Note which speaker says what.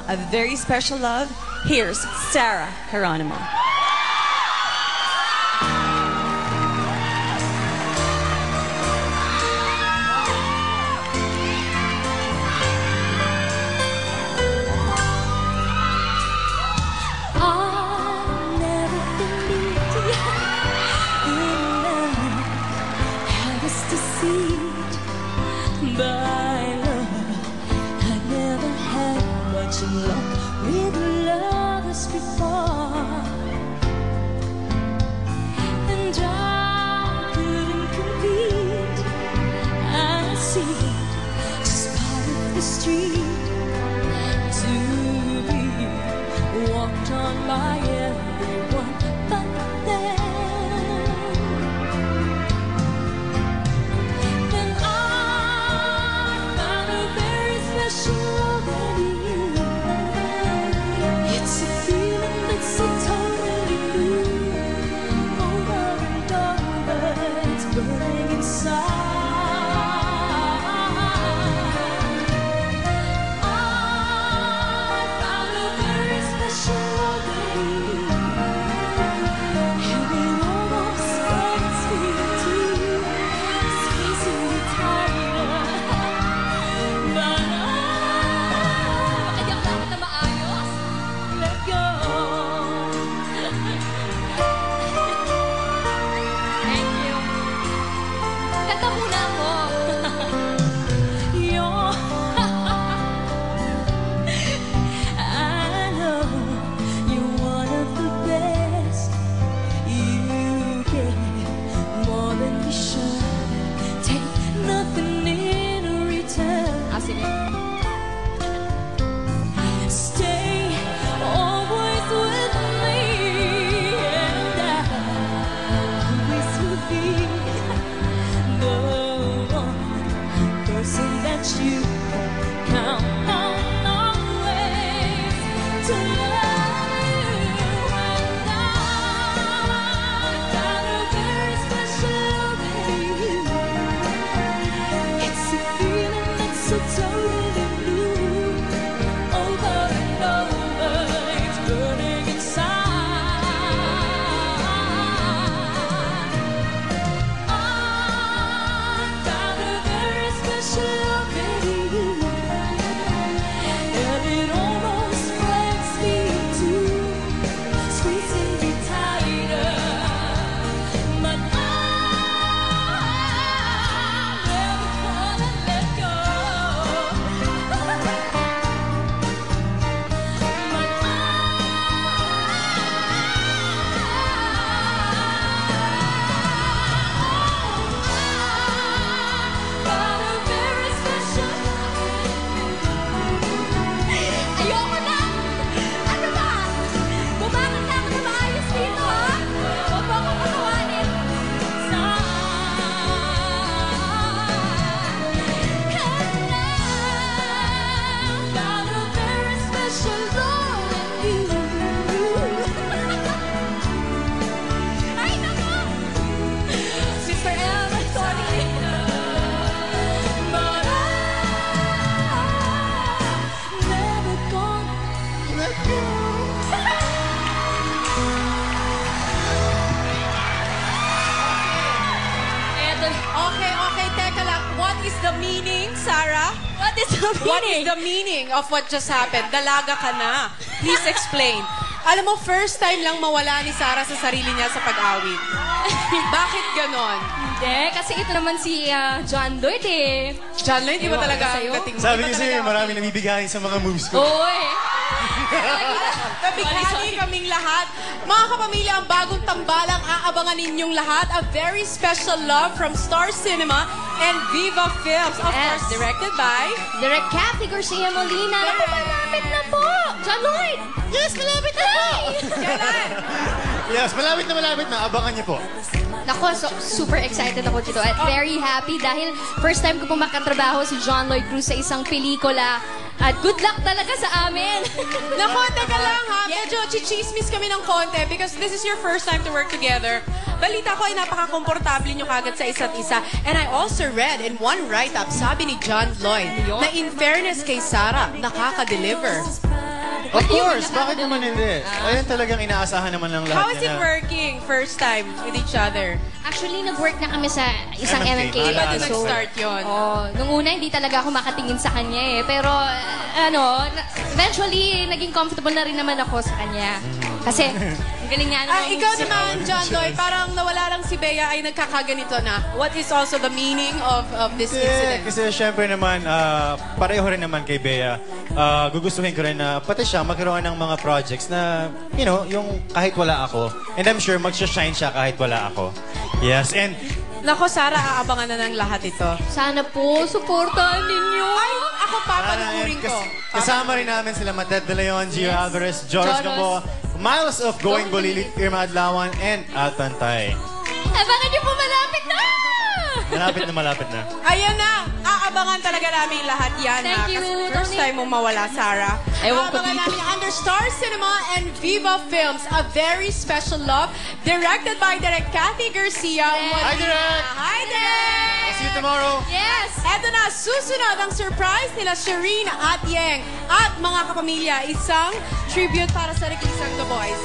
Speaker 1: A very special love. Here's Sarah Geronimo.
Speaker 2: With lovers before, and I couldn't compete. I see just part of the street to be walked on by everyone but them. And I found a very special love in you. It's a feeling that's so totally new. Over and over, it's burning inside. I found a very special love in you, and it almost makes me too, squeezing me tighter. But ay, dapat na maayos. Let go. Thank you. Kanta muna ako. I know you're one of the best. You get more than you should. Take nothing in return. Sige. Stay always with me, and I always will be the one person that you count on always to love you. And I found a very special love in you. It's a feeling that's so totally blue. Over and over, it's burning inside. I found a very special love in you, and it almost breaks me too, squeezing me tighter. But I'm never gonna let go. Ayoko na! Ano ba? Kumakanta ako na maayos dito, ha? Huwag mo akong patawanin. And I found a very special love in you. Ay, naku! Sister Elma, sorry. But I'm never gonna let go.
Speaker 3: Okay, teka lang. What is the meaning, Sarah?
Speaker 1: What is the meaning?
Speaker 3: What is the meaning of what just happened? Dalaga ka na. Please explain. Alam mo, first time lang mawala ni Sarah sa sarili niya sa pag-awit. Bakit ganon?
Speaker 2: Hindi, kasi ito naman si John Lloyd eh.
Speaker 3: John Lloyd, di ba
Speaker 2: Ewan ko
Speaker 3: talaga
Speaker 2: sa'yo.
Speaker 3: ang gating mo?
Speaker 4: Sabi
Speaker 3: Di ba
Speaker 4: kasi
Speaker 3: talaga
Speaker 4: marami nabibigayan sa mga moves ko.
Speaker 2: Oy!
Speaker 3: Nabighani kaming lahat. Mga kapamilya, ang bagong tambalang aabangan ninyong lahat. A very special love from Star Cinema and Viva Films. Of
Speaker 2: Yes.
Speaker 3: course, directed by...
Speaker 2: Direct Kathy Garcia Molina. Naku, malapit na po! John Lloyd! Yes, malapit na po!
Speaker 3: Kailan?
Speaker 4: Yes, malapit na. Abangan niyo po.
Speaker 5: Nako, super excited ako dito at very happy dahil first time ko pong makatrabaho si John Lloyd Cruz sa isang pelikula. At good luck talaga sa amin.
Speaker 3: Naku, teka lang ha. Medyo chichismis kami ng konti because this is your first time to work together. Balita ko ay napaka-komportable nyo kagad sa isa't isa. And I also read in one write-up, sabi ni John Lloyd, na in fairness kay Sarah, nakaka-deliver.
Speaker 4: Of course, bakit naman hindi? Ayan talagang inaasahan naman ng lahat.
Speaker 3: How is it working first time with each other?
Speaker 5: Actually, nag-work na kami sa isang
Speaker 4: MMK.
Speaker 5: MMK.
Speaker 3: Iba din nag-start yun.
Speaker 5: Nung una, hindi talaga ako makatingin sa kanya eh. Pero, eventually, naging comfortable na rin naman ako sa kanya. Kasi, ang galing nga naman.
Speaker 3: Ikaw naman, John Lloyd, parang nawala lang si Bea ay nagkakaganito na. What is also the meaning of this incident?
Speaker 4: Kasi syempre naman, pareho rin naman kay Bea. Gugustuhin ko rin na pati siya magkaroon ng mga projects na, you know, yung kahit wala ako. And I'm sure magsha-shine siya kahit wala ako. Yes, and
Speaker 3: Nako, Sarah, aabangan na ng lahat ito.
Speaker 5: Sana po, supportahan ninyo.
Speaker 3: Ay, ako papanukurin ko.
Speaker 4: kasama rin namin sila Matet De Leon, Gio Alvarez, Joris Gamboa, Miles of Going Bulilit, Irma Adlawan, and Altantay.
Speaker 5: Abangan niyo po, malapit na!
Speaker 4: Malapit na.
Speaker 3: Ayan na! Aabangan talaga namin lahat yan.
Speaker 5: Thank you,
Speaker 3: Kasi first
Speaker 5: Tony.
Speaker 3: time mong mawala, Sarah.
Speaker 5: Ewan ko
Speaker 3: Aabangan
Speaker 5: dito.
Speaker 3: namin under Star Cinema and Viva Films, A Very Special Love, directed by Direk Kathy Garcia.
Speaker 4: Hi, Direk!
Speaker 3: Hi, Direk!
Speaker 4: See you tomorrow!
Speaker 5: Yes!
Speaker 3: Eto na, susunod ang surprise nila Shireen at Yeng. At mga kapamilya, isang tribute para sa Rekisang The Boys.